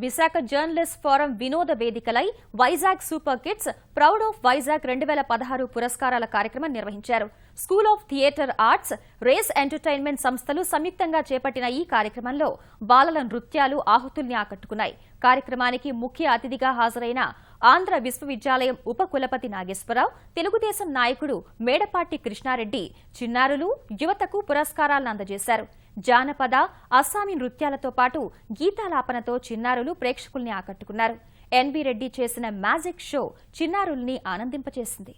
Visakha journalist forum వినోద వేదికలై Vizag super kids proud of Vizag 2016 పురస్కారాల కార్యక్రమం నిర్వహించారు. School of theatre arts, race entertainment సంస్థలు సంయుక్తంగా చేపట్టిన ఈ కార్యక్రమంలో బాలల నృత్యాలు ఆహుతుల్ని ఆకట్టుకున్నాయి. కార్యక్రమానికి ముఖ్య అతిథిగా హాజరైన ఆంధ్ర విశ్వవిద్యాలయం ఉపకులపతి నాగేశ్వరరావు, తెలుగుదేశం నాయకుడు మేడపాటి కృష్ణారెడ్డి చిన్నారులు, యువతకు పురస్కారాలను అందజేశారు. జానపద, అస్సామీ నృత్యాలతో పాటు గీతాలాపనతో చిన్నారులు ప్రేక్షకుల్ని ఆకట్టుకున్నారు. ఎన్బి రెడ్డి చేసిన మ్యాజిక్ షో చిన్నారుల్ని ఆనందింపచేసింది.